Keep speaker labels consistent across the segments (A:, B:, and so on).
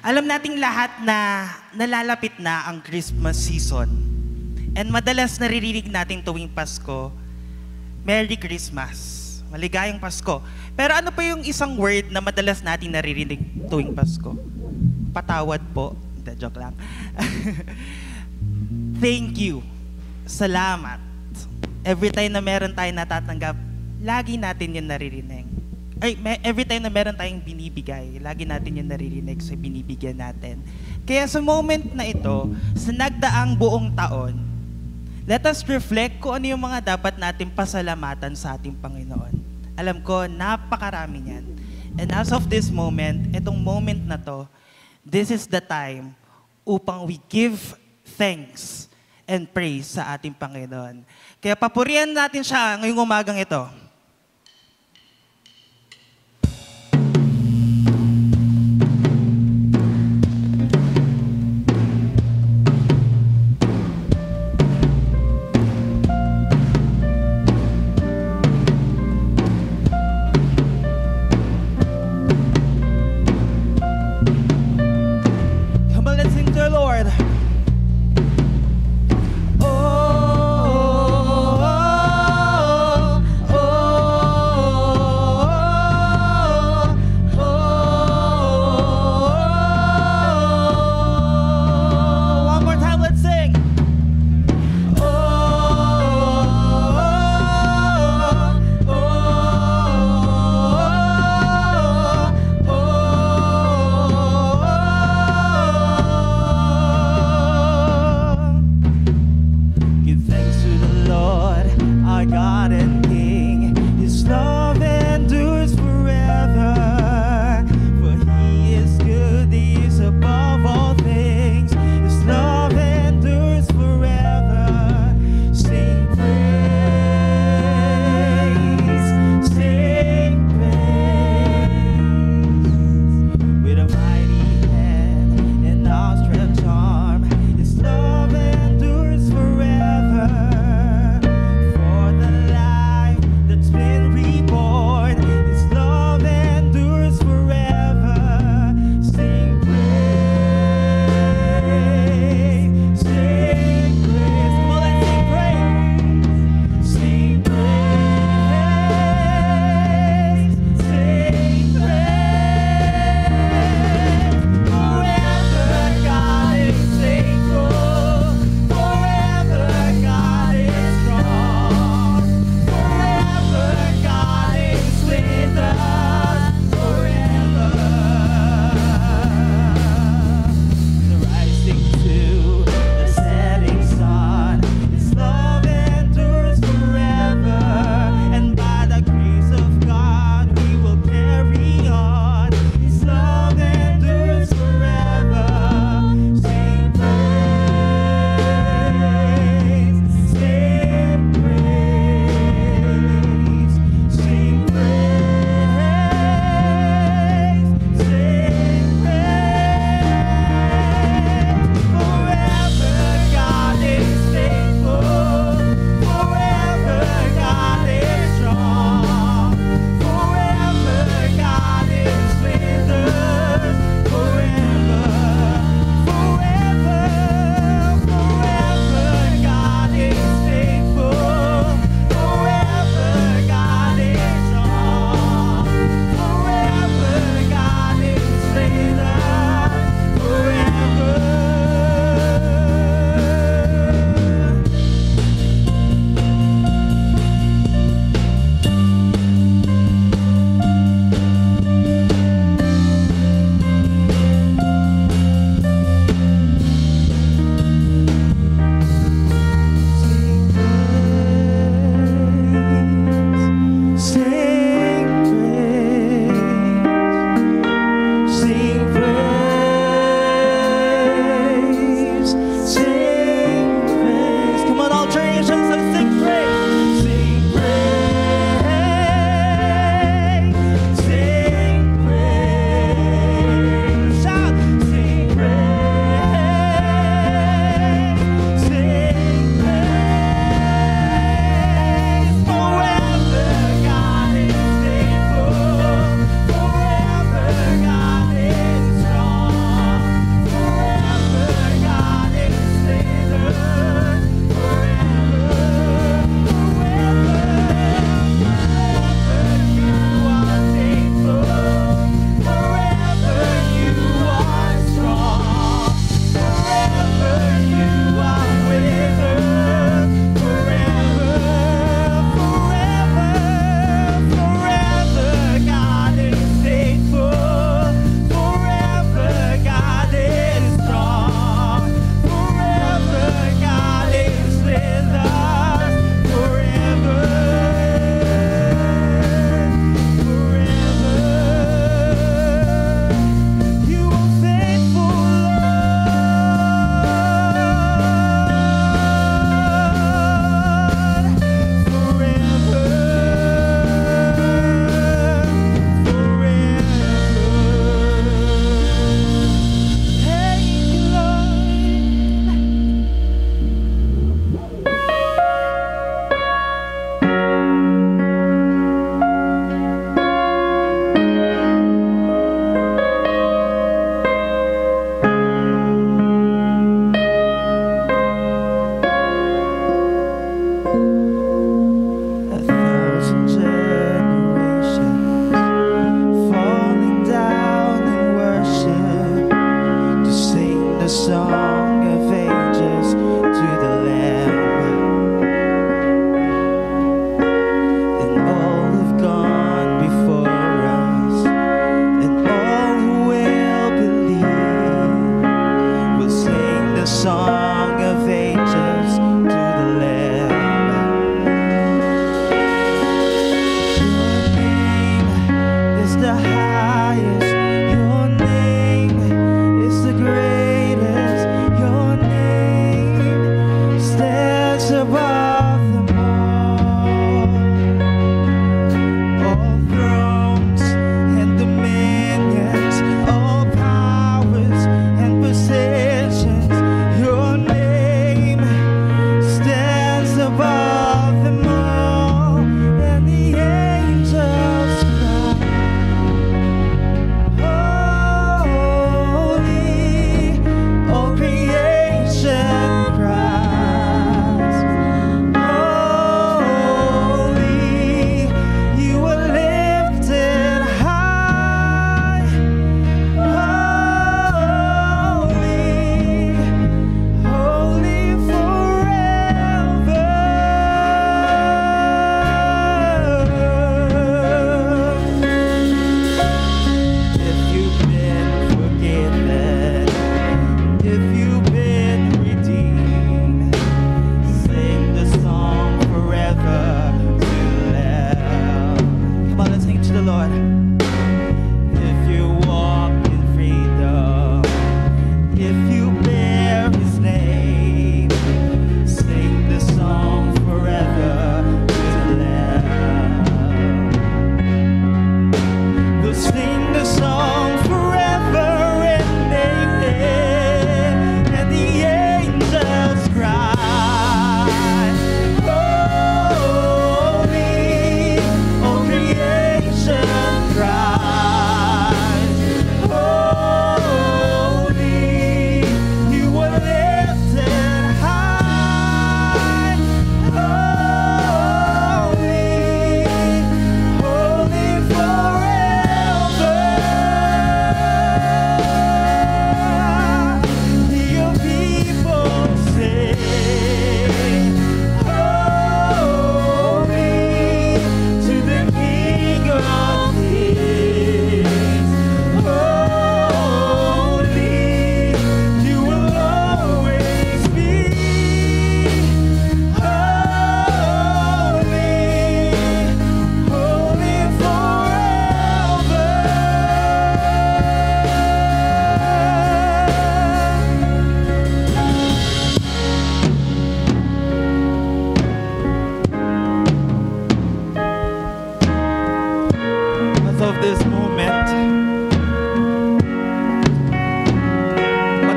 A: Alam nating lahat na nalalapit na ang Christmas season. And madalas naririnig natin tuwing Pasko, Merry Christmas, maligayang Pasko. Pero ano pa yung isang word na madalas natin naririnig tuwing Pasko? Patawad po. Hindi, joke lang. Thank you. Salamat. Every time na meron tayong natatanggap, lagi natin yun naririnig. Every time na meron tayong binibigay, lagi natin yung naririnig sa binibigyan natin. Kaya sa moment na ito, sa nagdaang buong taon, let us reflect kung ano yung mga dapat natin pasalamatan sa ating Panginoon. Alam ko, napakarami niyan. And as of this moment, itong moment na to, this is the time upang we give thanks and praise sa ating Panginoon. Kaya papurihan natin siya ngayong umagang ito.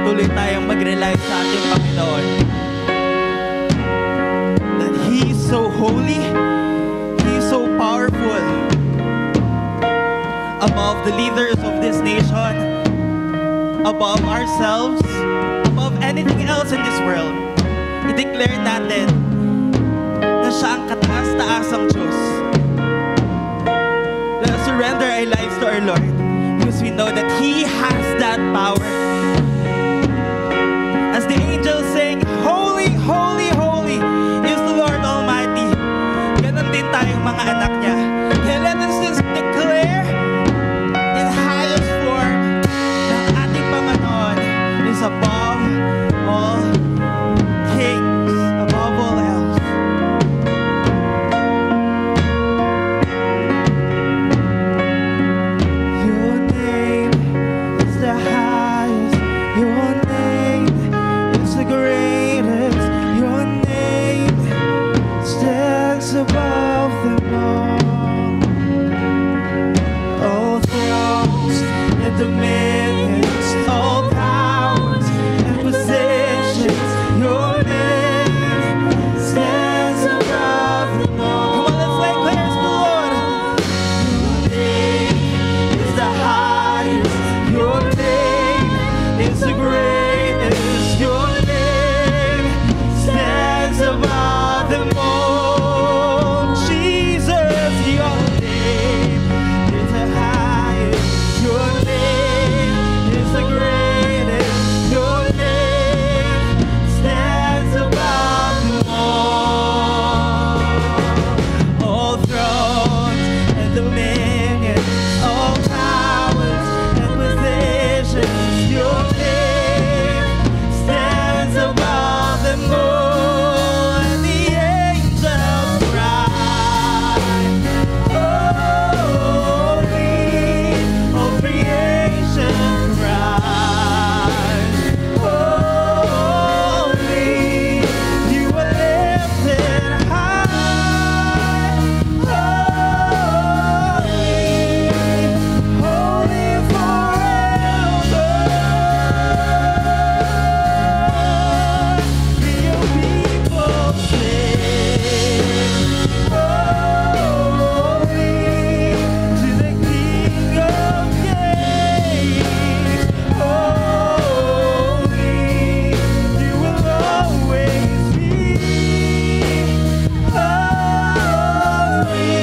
A: patuloy tayong mag-rely sa ating Panginoon. That He is so holy, He is so powerful. Above the leaders of this nation, above ourselves, above anything else in this world, i-declare natin na siya ang kataas-taasang Diyos. Let us surrender our lives to our Lord because we know that He has that power. As the angels sing, "Holy, holy, holy is the Lord Almighty." Ganon din tayong mga anak niya. Kaya let us just declare in highest form na ating Panginoon is above all kings, above all else. Your name is the highest. Your name is the greatest. Your name stands above them all. All thrones and dominions, all powers and positions. Your name stands above them all. Come on, let's declare to the Lord. Your name is the highest. Your name is the greatest. Your name stands above them all. Jesus, your name is the highest. Your name is the greatest. Your name stands above them all. All thrones and dominions, all powers and positions. Your name stands above them all. And the angels cry, holy, all creation cries, holy, you are lifted high, holy, holy forever. Your people sing, holy to the King of Kings. Holy, you will always be. Holy,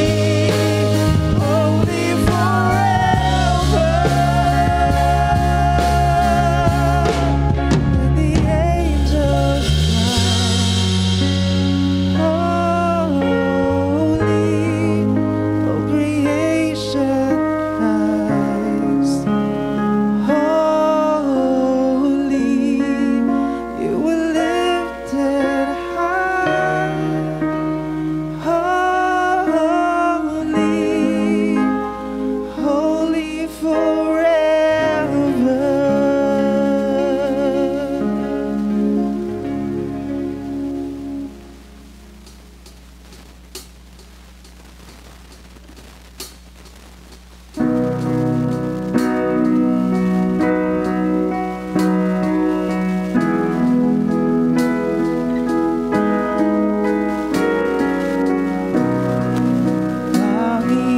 A: holy forever. And the angels cry, holy, all creation cries, holy, you were lifted high, holy, holy forever.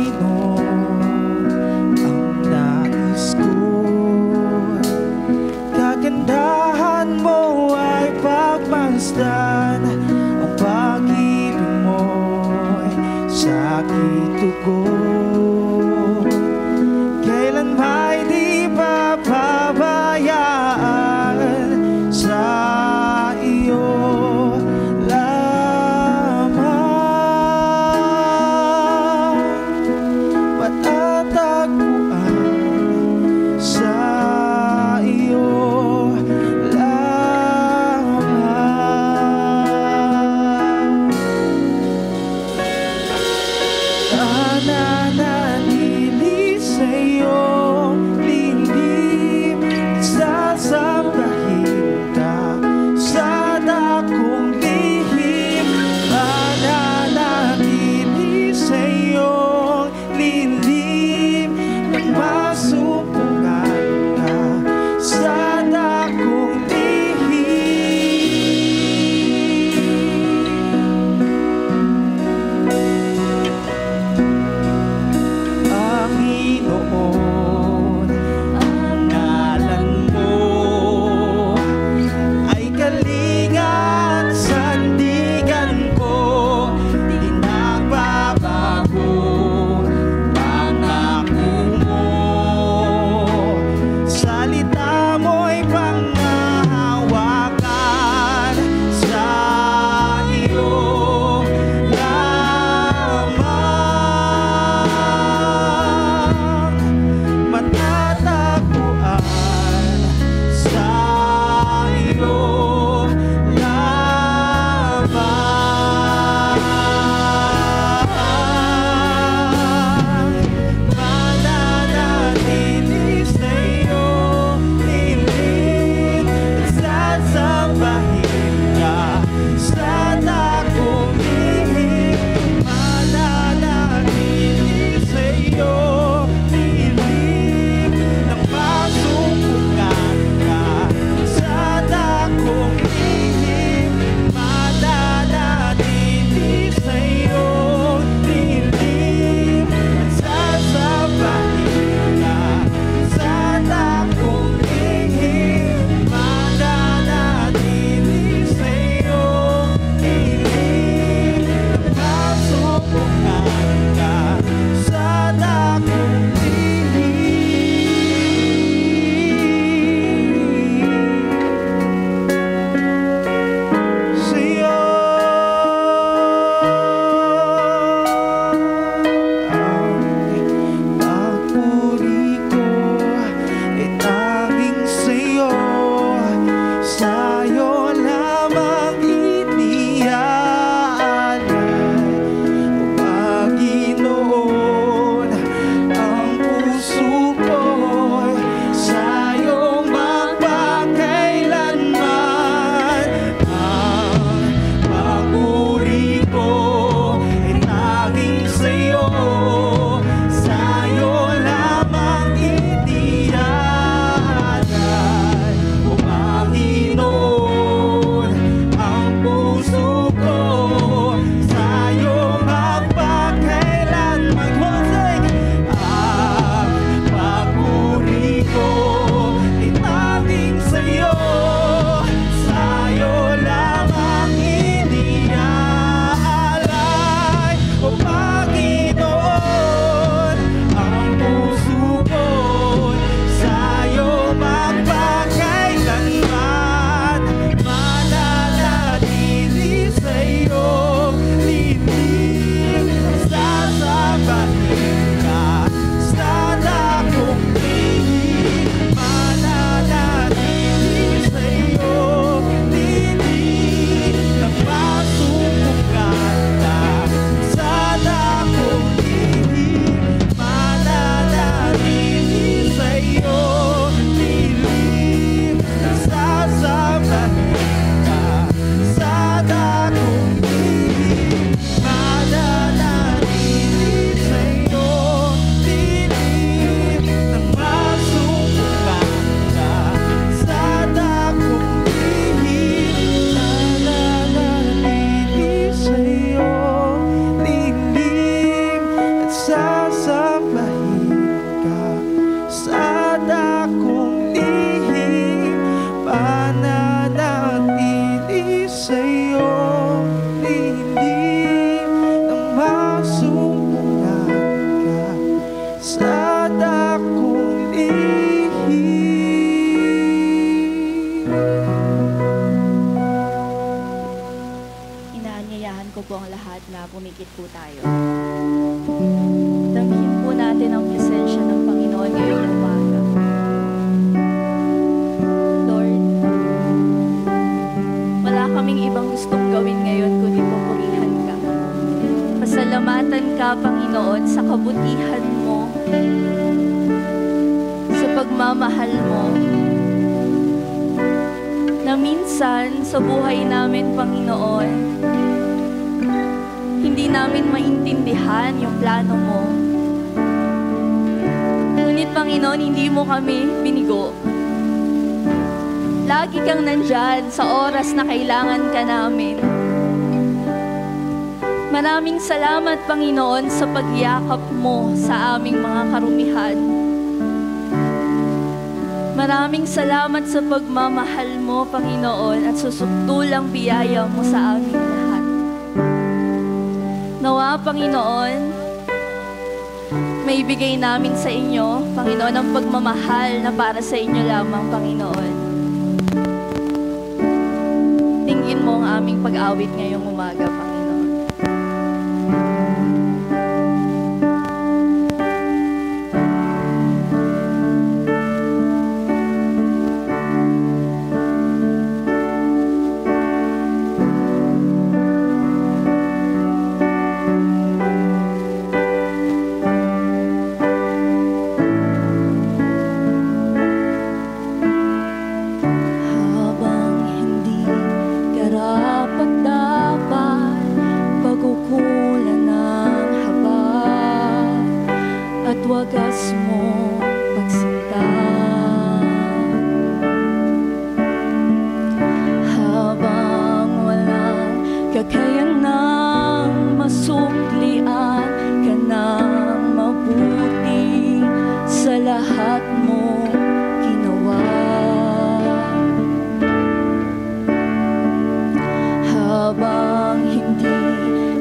A: Panginoon, ang nais ko, kagandahan mo ay pagmasdan. Ang pag-ibig mo'y sa aking tugon. Kailan may di papabayaan sa iyo lamang. Matatagpuan sa iyo lamang.
B: po ang lahat na pumikit po tayo. Damhin po natin ang presensya ng Panginoon ngayong umaga. Lord, wala kaming ibang gustong gawin ngayon kundi papurihan ka. Pasalamatan ka, Panginoon, sa kabutihan mo, sa pagmamahal mo, na minsan sa buhay namin, Panginoon, hindi namin maintindihan yung plano mo. Ngunit, Panginoon, hindi mo kami binigo. Lagi kang nandyan sa oras na kailangan ka namin. Maraming salamat, Panginoon, sa pagyakap mo sa aming mga karumihan. Maraming salamat sa pagmamahal mo, Panginoon, at susuktulang biyaya mo sa aming lahat. Nawa, Panginoon, maibigay namin sa inyo, Panginoon, ang pagmamahal na para sa inyo lamang, Panginoon. Tingin mo ang aming pag-awit ngayong umaga, Panginoon. Wagas mo pagsinta, habang walang kakayanang masuklian ka ng mabuti sa lahat mo ginawa. Habang hindi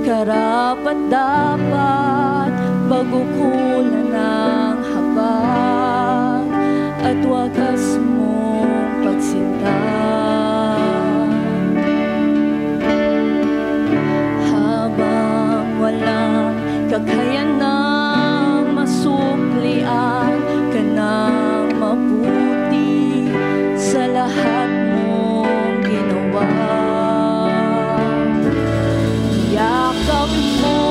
B: karapat-dapat pagkukulan ng habag at wagas mong pagsinta, habang walang kakayanang masuklian ka ng mabuti sa lahat mong ginawa. Yakap mo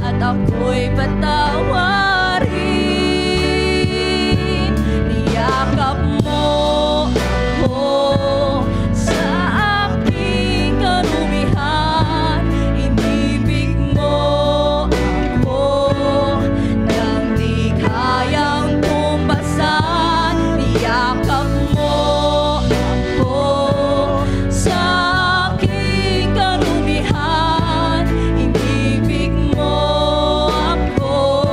B: at ako'y patawarin. Niyakap mo ako sa aking karumihan. Inibig mo ako nang di kayang tumbasan. Niyakap mo ako sa aking karumihan. Inibig mo ako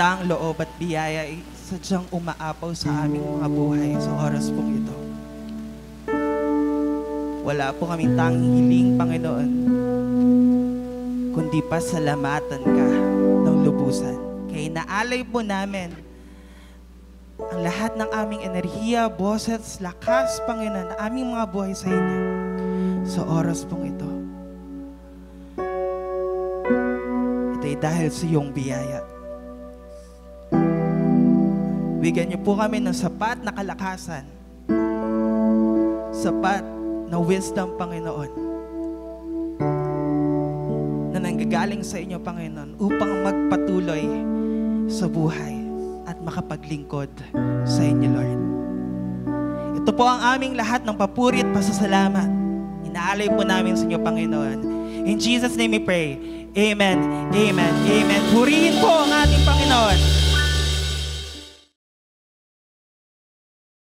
A: handang loob at biyaya ay sadyang umaapaw sa aming mga buhay sa oras pong ito. Wala po kaming tanging hiling, Panginoon, kundi pasalamatan ka ng lubusan. Kaya inaalay po namin ang lahat ng aming enerhiya, boses, lakas, Panginoon, na aming mga buhay sa inyo sa oras pong ito. Ito'y dahil sa iyong biyaya. Bigyan niyo po kami ng sapat na kalakasan, sapat na wisdom, Panginoon, na nanggagaling sa inyo, Panginoon, upang magpatuloy sa buhay at makapaglingkod sa inyo, Lord. Ito po ang aming lahat ng papuri at pasasalamat. Inaalay po namin sa inyo, Panginoon. In Jesus' name we pray. Amen. Amen. Amen. Purihin po ang ating Panginoon.